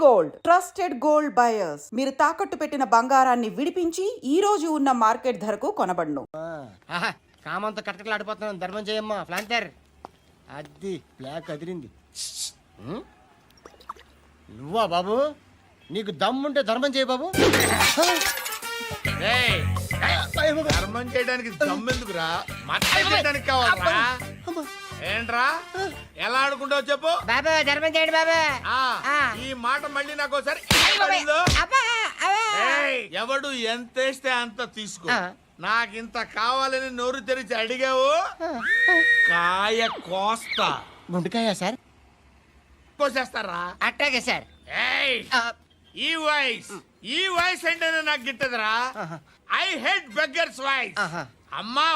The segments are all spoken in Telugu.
Gold trusted gold buyers. మీరు తాకట్టు పెట్టిన బంగారాన్ని విడిపించి ఈ రోజు ఉన్న మార్కెట్ ధరకు కొనబడును. కామంతో కట్టకలాడిపోతున్నాను. ధర్మం చేయమ్మా ఫ్లాంటర్. అది బ్లాక్ అదిరింది. నువ్వా బాబు? నీకు దమ్ముంటే ధర్మం చేయ బాబు. ధర్మం చేయడానికి దమ్మెందుకురా? మతం చేయడానికి కావాలరా? ఏంట్రా ఎలా ఆడుకుంటావు చెప్పు బాబా. ధర్మం చేయండి బాబా. ఈ మాట మళ్ళీ నాకు ఒకసారి ఎవడు ఎంత వేస్తే అంత తీసుకో. నాకింత కావాలని నోరు తెరిచి అడిగావు, కాయ కోస్తా. గుండెకాయ సార్? కోసేస్తారా? అట్టాగే సార్. ఈ వాయిస్ ఏంటనే నాకు గిట్టదురా. I hate beggars voice. అమ్మా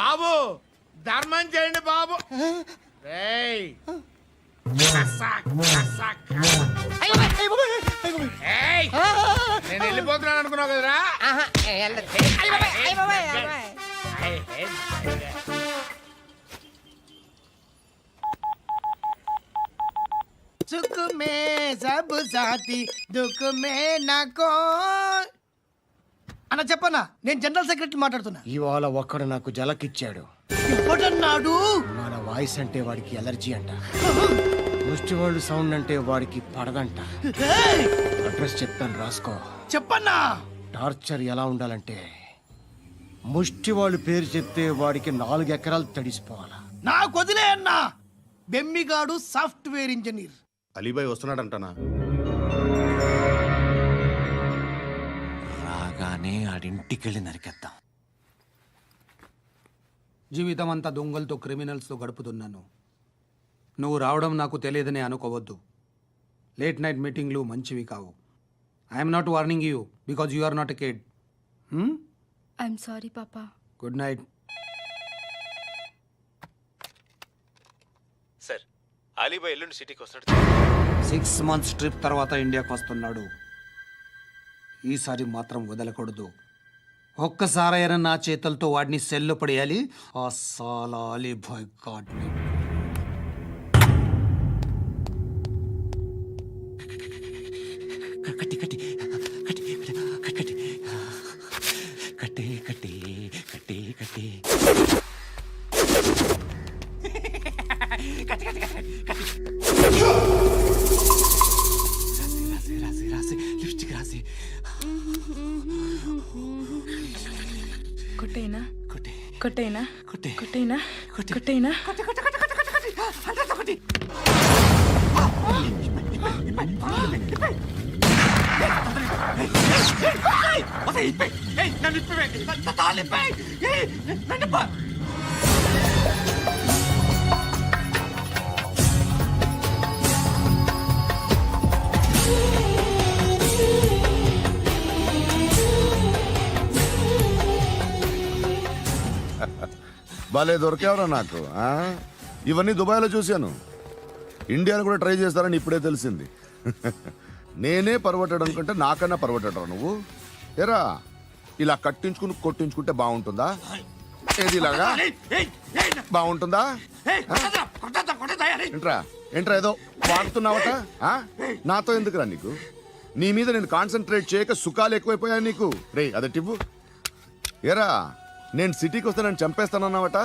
బాబు ధర్మం చేయండి బాబు. నేను వెళ్ళిపోతున్నాను అనుకున్నావు కదరా. సుఖ మే సబ్ సాథీ దుఃఖ మే నాకో. అన్న చెప్పన్నా, నేను జనరల్ సెక్రటరీ మాట్లాడుతున్నా. ఇవాళ ఒక్కడు నాకు జలకిచ్చాడు. ఎవడన్నాడు? మన వాయిస్ అంటే వాడికి ఎలర్జీ అంట. ముష్టి వాళ్ళు సౌండ్ అంటే వాడికి పడదంట. అడ్రస్ చెప్తాను రాసుకో. చెప్పన్నా. టార్చర్ ఎలా ఉండాలంటే ముష్టి వాళ్ళు పేరు చెప్తే వాడికి 4 ఎకరాలు తడిసిపోవాలా. నాకు వదిలే అన్నా. బెమ్మిగాడు సాఫ్ట్వేర్ ఇంజనీర్. అలీబాయ్ వస్తున్నాడంటనా? రాగానే ఆడింటికెళ్ళి నరికేద్దాం. జీవితం అంతా దొంగలతో క్రిమినల్స్తో గడుపుతున్నాను. నువ్వు రావడం నాకు తెలియదని అనుకోవద్దు. లేట్ నైట్ మీటింగ్లు మంచివి కావు. I'm not warning you because you are not a kid. I'm sorry పాపా. Good night. సార్, అలీబాయ్ ఎల్లుండి సిటీకి వస్తాడు. 6 months ట్రిప్ తర్వాత ఇండియాకి వస్తున్నాడు. ఈసారి మాత్రం వదలకూడదు. ఒక్కసారైనా నా చేతులతో వాడిని సెల్లు పడేయాలి. ఆ సాలా అలీబాయ్ గాడ్ని. కట్టి కట్టి కట్టి కట్టి కట్టి కట్టి కట్టి కట్టి రాసి రాసి లిప్స్టిక్ రాసి కొట్టేనా కొట్టి కొట్టేనా కొట్టి కొట్టేనా కొట్టి కొట్టేనా కొట్టి కొట్టి కొట్టి కొట్టి కొట్టి అంతా కొట్టి. భలే దొరికేవరా నాకు. ఇవన్నీ దుబాయ్లో చూశాను. ఇండియాలో కూడా ట్రై చేస్తారని ఇప్పుడే తెలిసింది. నేనే పర్వటాడు అనుకుంటే నాకన్నా పర్వటాడరా నువ్వు. ఎరా ఇలా కట్టించుకుని కొట్టించుకుంటే బాగుంటుందా? ఏది ఇలాగా బాగుంటుందా? ఏంట్రా ఏంట్రా ఏదో వాడుతున్నావట. నాతో ఎందుకురా నీకు? నీ మీద నేను కాన్సన్ట్రేట్ చేయక సుఖాలు ఎక్కువైపోయా నీకు. రే అదటివ్వు. ఎరా నేను సిటీకి వస్తానని చంపేస్తానన్నావట.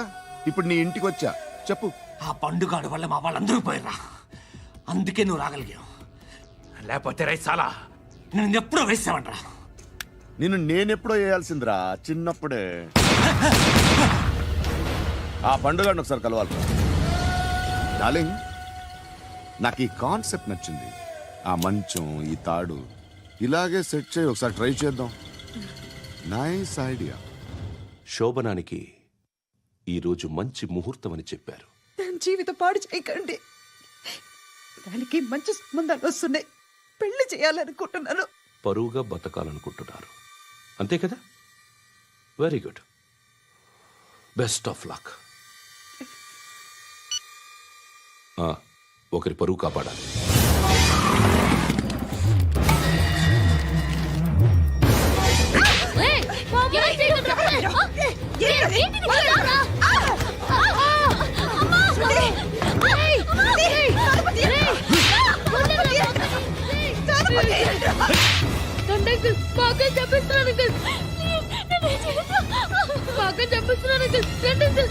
ఇప్పుడు నీ ఇంటికి వచ్చా. చెప్పు. ఆ పండుగాడు వల్ల మా వాళ్ళందరూ పోయిర్రా. అందుకే నువ్వు రాగలిగావు. లేకపోతే రైసాలా నేను ఎప్పుడో వేసామంట్రా. నిన్ను నేనెప్పుడో వేయాల్సిందిరా చిన్నప్పుడే. ఆ పండుగను ఒకసారి కలవాలి డార్లింగ్. నాకు ఈ కాన్సెప్ట్ నచ్చింది. ఆ మంచం, ఈ తాడు ఇలాగే సెట్ చేయి. ఒకసారి ట్రై చేద్దాం. Nice idea. శోభనానికి ఈరోజు మంచి ముహూర్తం అని చెప్పారు. దాని జీవితం పాడు చేయకండి. దానికి మంచి సంబంధాలు వస్తున్నాయి. పెళ్లి చేయాలనుకుంటున్నాను. పరువుగా బతకాలనుకుంటున్నారు అంతే కదా? Very good. Best of luck. ఒకరి పరువు కాపాడాలి. అంకుల్ బాగా చంపిస్తున్నాను అంకుల్ బాగా చంపిస్తున్నాను అంకుల్ రండి అంకుల్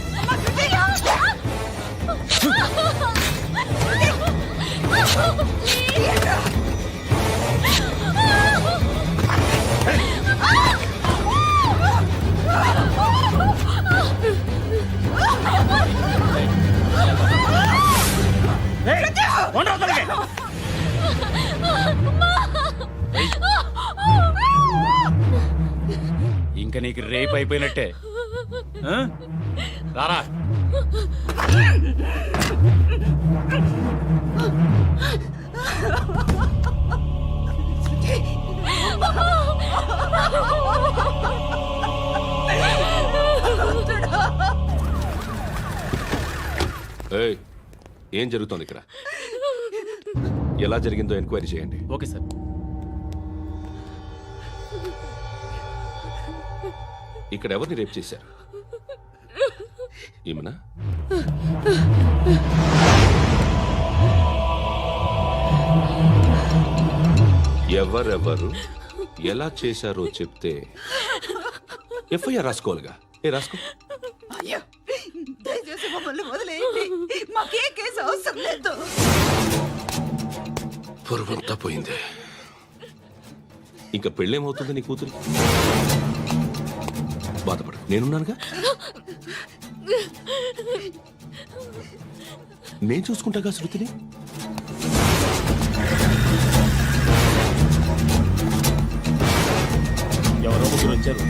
ఇంకా నీకు రేప్ అయిపోయినట్టే ఆ? రారా ఏయ్, ఏం జరుగుతోంది ఇక్కడ? ఎలా జరిగిందో ఎంక్వైరీ చేయండి. Okay sir. ఇక్కడ ఎవరిని రేప్ చేశారు? ఈమెనా? ఎవరెవరు ఎలా చేశారో చెప్తే ఎఫ్ఐఆర్ రాసుకోవాలిగా. రాసుకో. అయ్యో దయచేసి మమ్మల్ని వదిలేయండి, మాకే కేసు అవసరం లేదు. పొరువంతా పోయింది. ఇంకా పెళ్ళేమవుతుంది నీ కూతురు? బాధపడు, నేనున్నానుగా. నేను చూసుకుంటాగా శృతిని. ఎవరో ముగ్గురు వచ్చారు.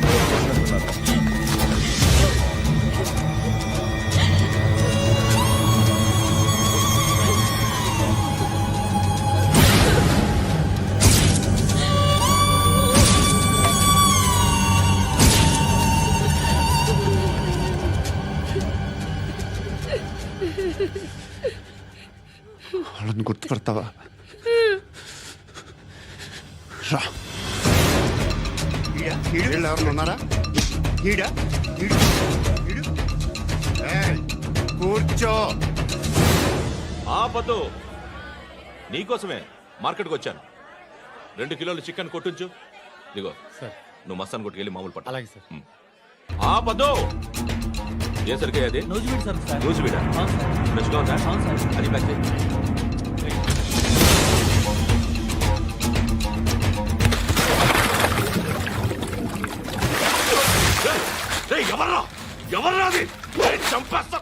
వాళ్ళని గుర్తుపడతావా? రా. వీళ్ళు ఎవరు ఉన్నారా? కూర్చో. ఆపదు, నీకోసమే మార్కెట్కి వచ్చాను. 2 కిలోలు చికెన్ కొట్టుంచు. ఇదిగో సార్. నువ్వు మస్తాన్ కొట్టుకెళ్ళి మామూలు పట్టు. అలాగే సార్. ఆపదు. ఏ సరిగ్గా అది? నూజివీడు సార్. నూజివీడా? ఫ్రెష్గా ఉందా? అది ప్యాక్ చేయి. ఎవర్రా ఎవర్రా అది? చంపేస్తా.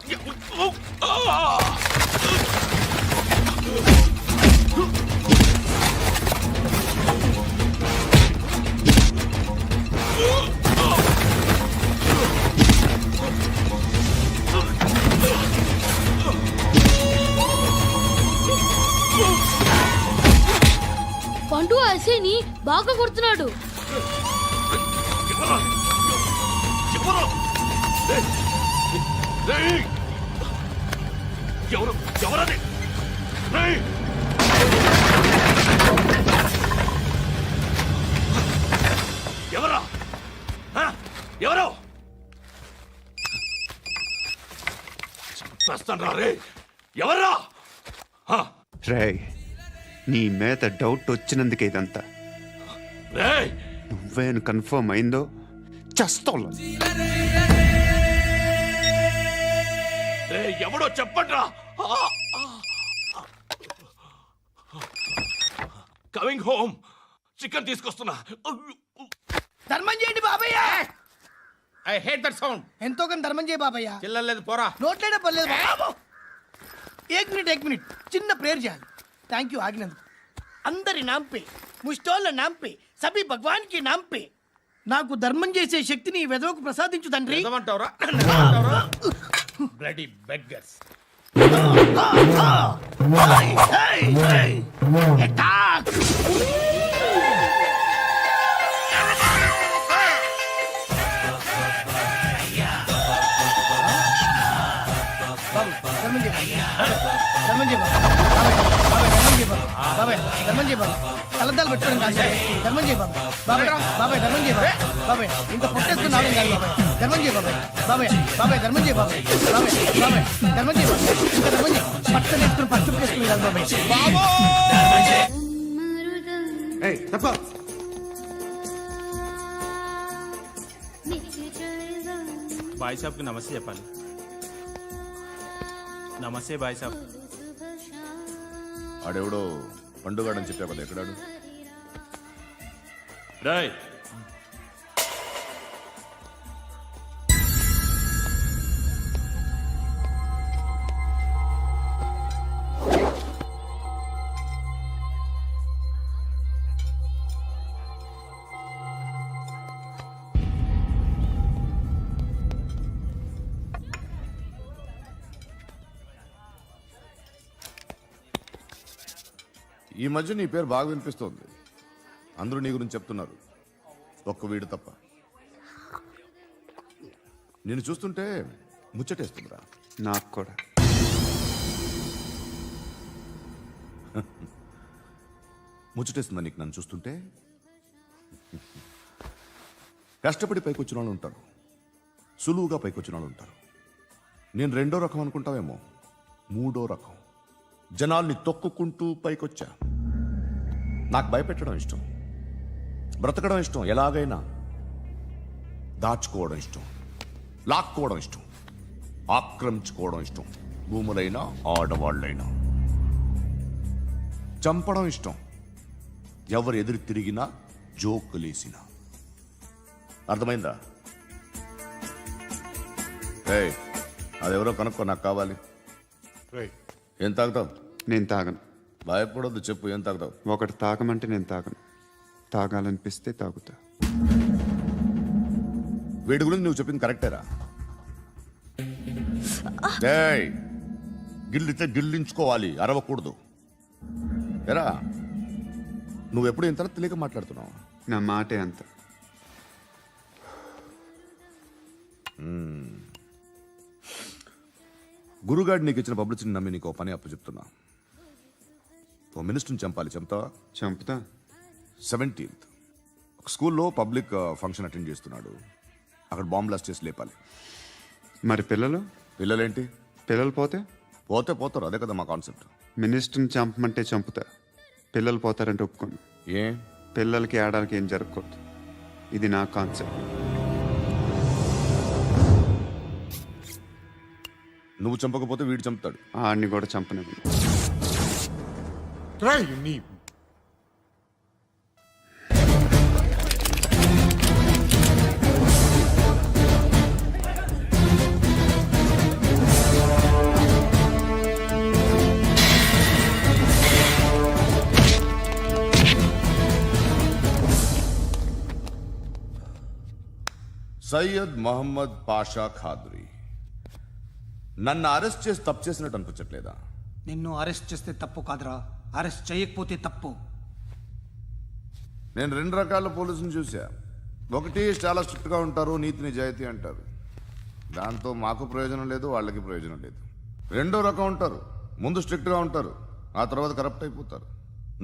పండు అసేని బాగా కొడుతున్నాడు. ఎవరది? ఎవరా? ఎవరు? చంపేస్తాను రా రే. ఎవర్రా? రే, నీ మీద డౌట్ వచ్చినందుకే ఇదంతా. రేయ్, నువ్వేను కన్ఫర్మ్ అయిందో చస్తావు. ఎవడో చెప్పండ్రా. Coming home. చికెన్ తీసుకొస్తున్నా. ధర్మం చేయండి బాబయ్య. ఐ హేట్ దట్ సౌండ్. ఎంతో కొంత ధర్మం చేయ బాబయ్య. చిల్లలేదు పోరా. నోట్లేడే పర్లేదు బాబు. ఏక్ మినిట్ చిన్న ప్రేయర్ చేయాలి. థ్యాంక్ యూ ఆగినందుకు. అందరి నామ్ పే, ముష్టోళ్ళ నామ్ పే, సభీ భగవాన్ కి నామ్ పే నాకు ధర్మం చేసే శక్తిని ఈ వెధవకు ప్రసాదించు తండ్రి. ఏమంటావురా? Bloody beggars. అటాక్. బాబు ధర్మం చేయ ధర్మం చేయ బాబాయ్ ధర్మం చేయ బాబు. కలద్దాలు పెట్టుకోవడం కాదు ధర్మం చేయ బాబు. బాబాయ్ ధర్మం చేయ బాబాయ్. ఇంత పొట్టేసుకుని రావడం కాదు బాబాయ్. ధర్మం చేయ బాబాయ్ ధర్మం చేయ బాబాయ్. ధర్మం చేయ బాబాయ్. ఇంకా ధర్మం చేయ. పట్టలు వేసుకుని పట్టు వేసుకుని కాదు బాబాయ్. బాయ్ సాబ్కి నమస్తే చెప్పాలి. నమస్తే బాయ్ సాబ్. ఆడెవడో పండుగాడని చెప్పావు కదా, ఎక్కడాడు? రాయ్ ఈ మధ్య నీ పేరు బాగా వినిపిస్తోంది. అందరూ నీ గురించి చెప్తున్నారు, ఒక్క వీడు తప్ప. నేను చూస్తుంటే ముచ్చటేస్తుందిరా. నాకు కూడా. ముచ్చటేస్తుందా నీకు నన్ను చూస్తుంటే? కష్టపడి పైకొచ్చిన వాళ్ళు ఉంటారు, సులువుగా పైకొచ్చిన వాళ్ళు ఉంటారు. నేను రెండో రకం అనుకుంటావేమో, మూడో రకం. జనాల్ని తొక్కుకుంటూ పైకొచ్చా. నాకు భయపెట్టడం ఇష్టం, బ్రతకడం ఇష్టం, ఎలాగైనా దాచుకోవడం ఇష్టం, లాక్కోవడం ఇష్టం, ఆక్రమించుకోవడం ఇష్టం. భూములైనా ఆడవాళ్ళైనా చంపడం ఇష్టం, ఎవరు ఎదురు తిరిగినా జోకులేసినా. అర్థమైందా? ఏయ్, అదెవరో కనుక్కో, నాకు కావాలి. ఏం తాగుతావు? నేను తాగను. భయపడొద్దు, చెప్పు ఏం తాగుతావు? ఒకటి తాగమంటే నేను తాగను. తాగాలనిపిస్తే తాగుతా. వీడి గురించి నువ్వు చెప్పింది కరెక్టేరా? ఏయ్, గిల్లితే గిల్లించుకోవాలి, అరవకూడదు. ఎరా, నువ్వెప్పుడు ఇంత తెలియక మాట్లాడుతున్నావు? నా మాటే అంత. గురుగాడు నీకు ఇచ్చిన పబ్లిసిటీని నమ్మి నీకు ఓ పని అప్పు చెప్తున్నా. ఓ మినిస్టర్ని చంపాలి, చంపుతావా? చంపుతా. 17th ఒక స్కూల్లో పబ్లిక్ ఫంక్షన్ అటెండ్ చేస్తున్నాడు. అక్కడ బాంబ్ బ్లాస్ట్ చేసి లేపాలి. మరి పిల్లలు? పిల్లలేంటి? పిల్లలు పోతే? పోతే పోతారు, అదే కదా మా కాన్సెప్ట్. మినిస్టర్ని చంపమంటే చంపుతా, పిల్లలు పోతారంటే ఒప్పుకోను. ఏ? పిల్లలకి ఆడాలకి ఏం జరగకూడదు. ఇది నా కాన్సెప్ట్. నువ్వు చంపకపోతే వీడు చంపుతాడు. ఆడిని కూడా చంపనివ్వను. సయ్యద్ మహమ్మద్ పాషా ఖాద్రీ నన్ను అరెస్ట్ చేసి తప్పు చేసినట్టు అనిపించట్లేదా? నిన్ను అరెస్ట్ చేస్తే తప్పు కాదురా, అరెస్ట్ చేయకపోతే తప్పు. నేను రెండు రకాల పోలీసుని చూసా. ఒకటి చాలా స్ట్రిక్ట్గా ఉంటారు, నీతి నిజాయితీ అంటారు, దాంతో మాకు ప్రయోజనం లేదు, వాళ్ళకి ప్రయోజనం లేదు. రెండో రకం ఉంటారు, ముందు స్ట్రిక్ట్గా ఉంటారు, ఆ తర్వాత కరప్ట్ అయిపోతారు.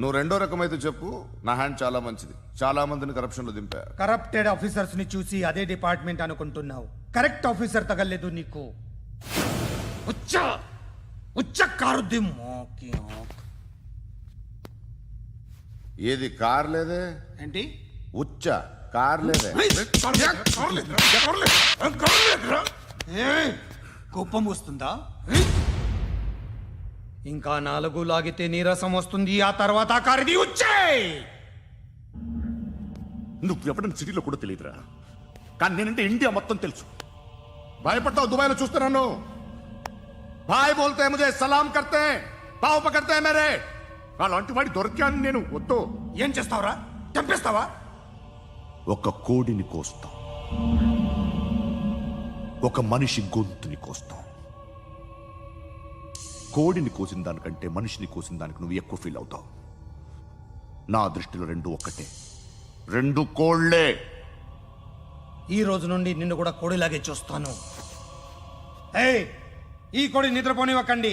నువ్వు రెండో రకం అయితే చెప్పు, నా హ్యాండ్ చాలా మంచిది, చాలా మందిని కరప్షన్లో దింపా. కరప్టెడ్ ఆఫీసర్స్ ని చూసి అదే డిపార్ట్మెంట్ అనుకుంటున్నావు. కరెక్ట్ ఆఫీసర్ తగలేదు నీకు. ఉచ్చ ఏది కార్ లేదే? ఏంటి? ఉచ్చ కార్ లేదే? కోపం వస్తుందా? ఇంకా 4 లాగితే నీరసం వస్తుంది, ఆ తర్వాత కారిది వచ్చే. నువ్వు ఎప్పుడైనా సిటీలో కూడా తెలియదురా, కానీ నేనంటే ఇండియా మొత్తం తెలుసు. భయపడతావు? దుబాయ్లో చూస్తున్నాను. భాయ్ బోల్తే ముజే సలాం కర్తే, పావు పకడ్తే మేరే. అలాంటి వాడి దొరికాను నేను. వద్దు. ఏం చేస్తావురా? చంపేస్తావా? ఒక కోడిని కోస్తాం, ఒక మనిషి గొంతుని కోస్తాం. కోడిని కోసిన దానికంటే మనిషిని కోసిన దానికి నువ్వు ఎక్కువ ఫీల్ అవుతావు. నా దృష్టిలో రెండు ఒక్కటే, రెండు కోళ్లే. ఈ రోజు నుండి నిన్ను కూడా కోడిలాగే చూస్తాను. ఏయ్, ఈ కోడి నిద్రపోనివ్వకండి.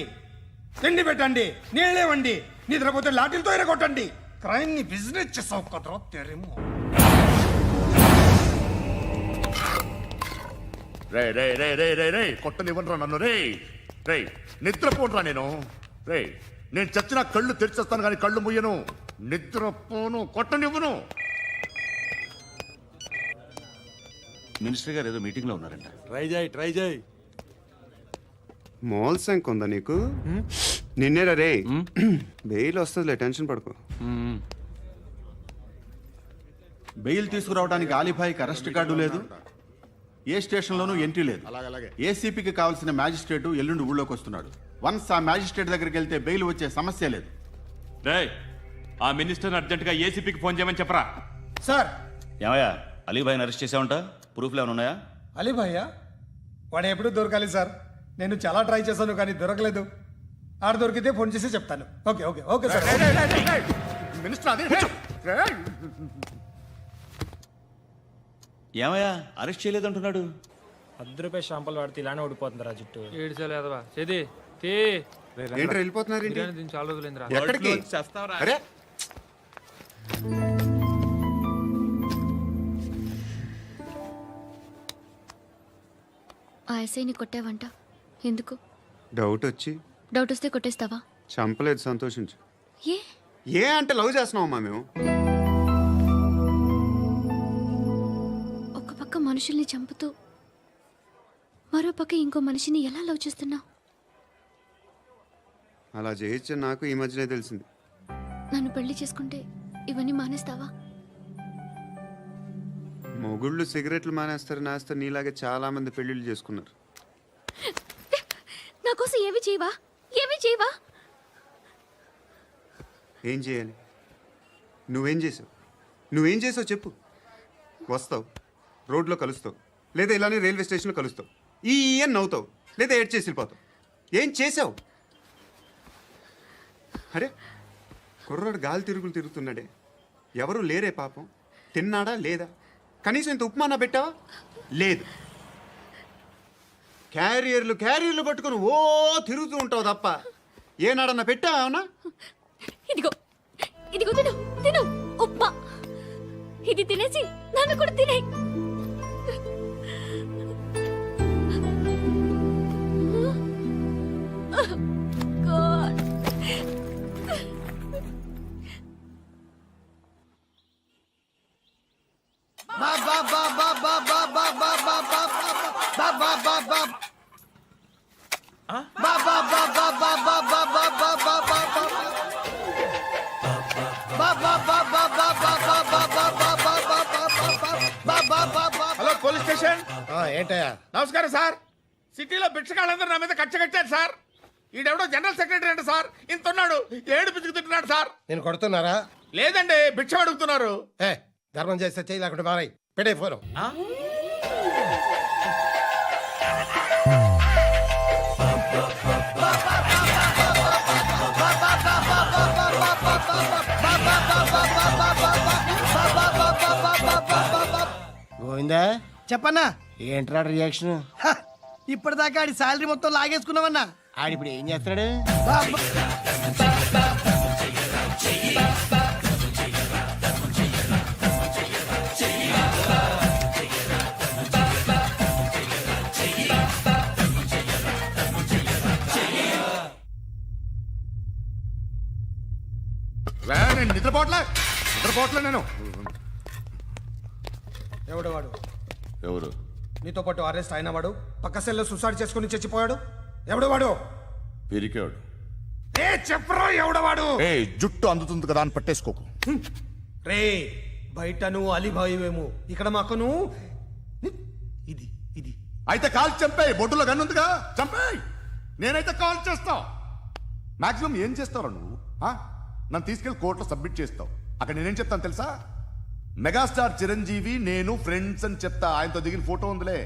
తిండి పెట్టండి, నీళ్ళేవండి. నిద్రపోతే లాఠీలతో ఎరగొట్టండి. క్రైమ్ ని బిజినెస్ చేసావు కదరా తెరేమో. రే రే రే రే రే రే కొట్టనివ్వనరా నన్ను. రే రే నిద్రపోనరా నేను. రే నేను చచ్చిన కళ్ళు తెరిచేస్తాను కానీ కళ్ళు ముయ్యను. నిద్రపోను, కొట్టనివ్వను. మినిస్టర్ గారు ఏదో మీటింగ్ లో ఉన్నారంట. ట్రై చేయి మోల్ సంక్ ఉందా నీకు? నిన్నేరా రే. బెయిల్ వస్తుందిలే, టెన్షన్ పడుకో. బెయిల్ తీసుకురావడానికి ఆలిభాయికి అరెస్ట్ కార్డు లేదు, ఏ స్టేషన్లోనూ ఎంట్రీ లేదు. ఏసీపీకి కావాల్సిన మ్యాజిస్ట్రేటు ఎల్లుండి ఊళ్ళోకి వస్తున్నాడు. వన్స్ ఆ మ్యాజిస్ట్రేట్ దగ్గరికి వెళ్తే బెయిల్ వచ్చే సమస్య లేదు. ఆ మినిస్టర్ అర్జెంట్ గా ఏసీపీకి ఫోన్ చేయమని చెప్పరా. సార్. ఏమయ్యా అలీభాయిని అరెస్ట్ చేసావంట? ప్రూఫ్లు ఏమైనా ఉన్నాయా? అలీ భయ్యా వాడు ఎప్పుడు దొరకాలి సార్. నేను చాలా ట్రై చేశాను కానీ దొరకలేదు. ఆడ దొరికితే ఫోన్ చేసి చెప్తాను. Okay okay okay sir. ఏమయ్యా అరెస్ట్ చేయలేదంటున్నాడు? ₹10 షాంపూలు వాడితే ఇలానే ఓడిపోతుందిరా జుట్టు. ఏంట్రా వెళ్ళిపోతున్నారు ఏంటి? చాలా రోజులైందిరా. ఎక్కడికి? అరే ఆ ఎస్ఐని కొట్టావంట, ఎందుకు? డౌట్ వచ్చి. డౌట్ వస్తే కొట్టేస్తావా? చంపలేదు, సంతోషించు. ఏ ఏ అంటే లవ్ చేస్తున్నావమ్మా మేము. ఒక పక్క మనుషుల్ని చంపుతూ మరో పక్క ఇంకో మనిషిని ఎలా లవ్ చేస్తున్నావు? అలా చేయొచ్చు నాకు ఈ మధ్యనే తెలిసింది. నన్ను పెళ్లి చేసుకుంటే ఇవన్నీ మానేస్తావా? మొగుళ్ళు సిగరెట్లు మానేస్తారు, నాస్తారు. నీలాగే చాలా మంది పెళ్లిళ్ళు చేసుకున్నారు. నా కోసం ఏమి చేయవా? ఏమి చేయవా? ఏం చేయాలి? నువ్వేం చేసావు? నువ్వేం చేసావు చెప్పు. వస్తావు, రోడ్లో కలుస్తావు, లేదా ఇలానే రైల్వే స్టేషన్లో కలుస్తావు. ఈ అని నవ్వుతావు, లేదా ఏడ్ చేసి వెళ్ళిపోతావు. ఏం చేసావు? అరే కుర్రాడు గాలి తిరుగులు తిరుగుతున్నాడే, ఎవరు లేరే పాపం. తిన్నాడా లేదా? కనీసం ఇంత ఉప్మానా పెట్టావా? లేదు. క్యారియర్లు పట్టుకొని ఓ తిరుగుతూ ఉంటావు తప్ప ఏనాడన్నా పెట్టావా? అవునా? ఇదిగో ఇదిగో తిను తిను ఉప్మా. ఇది తినేసి నన్ను కూడా తినే. Hello police station. ఏంటయ్యా? నమస్కారం సార్. సిటీలో భిక్షగాళ్ళందరూ నా మీద కక్ష కట్టారు సార్. ఈడెవడో జనరల్ సెక్రటరీ అంట సార్. ఇంత ఉన్నాడు, ఏడు పిచ్చుకు తింటున్నాడు సార్. నేను కొడుతున్నారా? లేదండి, భిక్ష అడుగుతున్నారు. ధర్మం చేస్తే చేయి, లేకుండా మారాయి. పెట్టే ఫోను. గోవిందా, చెప్పన్నా. ఏంట్రా రియాక్షన్? ఇప్పటిదాకా ఆడి శాలరీ మొత్తం లాగేసుకున్నావన్నా. ఆడిప్పుడు ఏం చేస్తున్నాడు? నిద్రపోవట్లే నేను. ఎవడు వాడు? ఎవరు? నీతో పాటు అరెస్ట్ అయిన వాడు, పక్క సెల్లో సూసైడ్ చేసుకుని చచ్చిపోయాడు. ఎవడు వాడు? పిరికాడు. చెప్పరా ఎవడవాడు? జుట్టు అందుతుంది కదా అని పట్టేసుకోకు. రే బయట నువ్వు అలీభాయివేమో, ఇక్కడ మాకు నువ్వు ఇది ఇది. అయితే కాల్ చంపేయి. బొడ్డులో గన్నుందిగా, చంపేయి. నేనైతే కాల్ చేస్తా. మాక్సిమం ఏం చేస్తావు నువ్వు? నన్ను తీసుకెళ్లి కోర్టులో సబ్మిట్ చేస్తావు. అక్కడ నేనేం చెప్తాను తెలుసా? మెగాస్టార్ చిరంజీవి నేను ఫ్రెండ్స్ అని చెప్తా. ఆయనతో దిగిన ఫోటో ఉందిలే.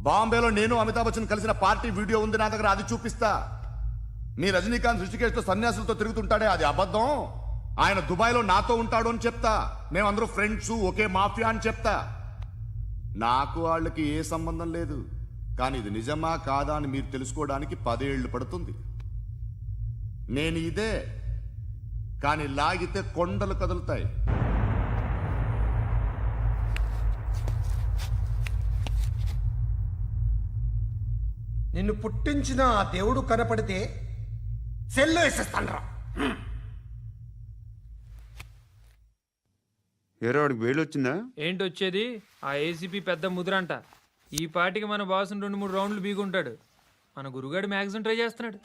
బాంబేలో నేను అమితాబ్ బచ్చన్ కలిసిన పార్టీ వీడియో ఉంది నా దగ్గర, అది చూపిస్తా. మీ రజనీకాంత్ ఋషికేశ్తో సన్యాసులతో తిరుగుతుంటాడే, అది అబద్ధం. ఆయన దుబాయ్లో నాతో ఉంటాడు అని చెప్తా. మేమందరూ ఫ్రెండ్స్, ఒకే మాఫియా అని చెప్తా. నాకు వాళ్ళకి ఏ సంబంధం లేదు. కానీ ఇది నిజమా కాదా అని మీరు తెలుసుకోవడానికి 10 ఏళ్ళు పడుతుంది. నేను ఇదే, కానీ లాగితే కొండలు కదులుతాయి. నిన్ను పుట్టించిన ఆ దేవుడు కనపడితే సెల్లో వేసేస్తాను రా. ఏరో వాడికి వేలు వచ్చిందా? ఏంటి వచ్చేది? ఆ ఏసీపీ పెద్ద ముద్రంట. ఈ పాటికి మన బాసుని 2-3 రౌండ్లు బీగుంటాడు. మన గురుగాడు మ్యాగజైన్ ట్రై చేస్తున్నాడు.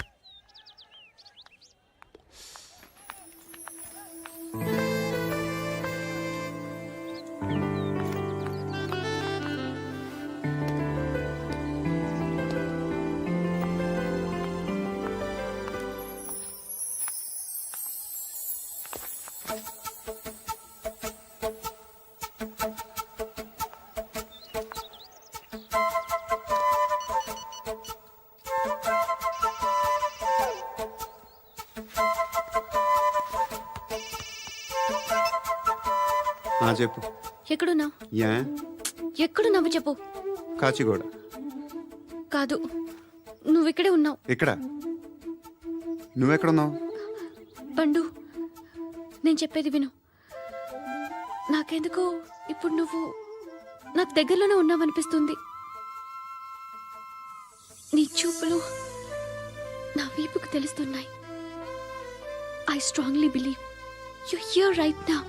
చెప్పు. ఎక్కడున్నావు? యా ఎక్కడున్నావు చెప్పు. కాచిగూడ. కాదు, నువ్వు ఇక్కడే ఉన్నావు. ఎక్కడ? నువ్వెక్కడున్నావు? పండు, నేను చెప్పేది విను. నాకెందుకో ఇప్పుడు నువ్వు నాకు దగ్గరలోనే ఉన్నావనిపిస్తుంది. నీ చూపులు నా వీపుకు తెలుస్తున్నాయి. I strongly believe you here right now.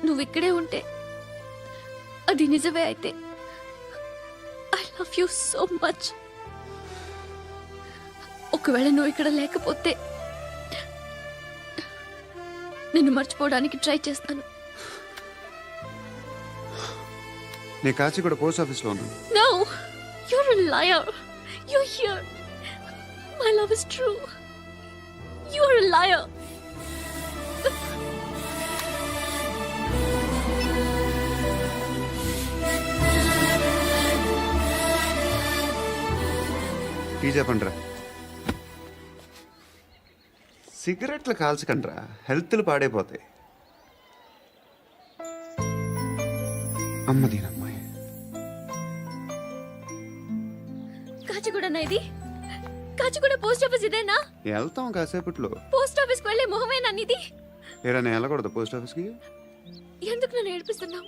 నువ్వు ఇక్కడే ఉంటే అది నిజమే అయితే I love you so much. ఒకవేళ నువ్వు ఇక్కడ లేకపోతే నిన్ను మర్చిపోవడానికి ట్రై చేస్తాను. నేను కాచిగూడ పోస్ట్ ఆఫీస్లో ఉన్నాను. No, you're a liar. You're here. My love is true. You're a liar. Tea చెప్పండిరా. సిగరెట్లు కాల్చకండ్రా, హెల్త్లు పాడైపోతాయి. అమ్మదీనమ్మాయి. కాచిగూడనా ఇది? కాచిగూడ పోస్ట్ ఆఫీస్ ఇదేనా? వెళ్తాం కాసేపట్లో. పోస్ట్ ఆఫీస్కి వెళ్ళే మొహమేనా ఇది? ఏరా నేను వెళ్ళకూడదు పోస్ట్ ఆఫీస్కి? ఎందుకు నన్ను ఏడిపిస్తున్నావు?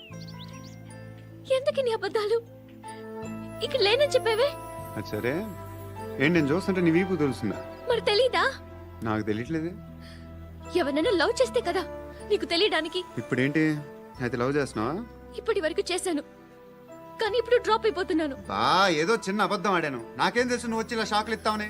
ఎందుకు నీ అబద్ధాలు? ఇక్కడ లేనని చెప్పేవే. అది సరే, ఏంటి నేను చూస్తుంటే నీ వీపు తెలుస్తుందా? మరి తెలీదా? నాకు తెలియట్లేదే. ఎవరైనా లవ్ చేస్తే కదా నీకు తెలియడానికి. ఇప్పుడేంటి అయితే లవ్ చేస్తున్నావా? ఇప్పటి వరకు చేశాను, కానీ ఇప్పుడు డ్రాప్ అయిపోతున్నాను. ఏదో చిన్న అబద్ధం ఆడాను. నాకేం తెలుసు నువ్వు వచ్చి ఇలా షాక్లు ఇస్తావని?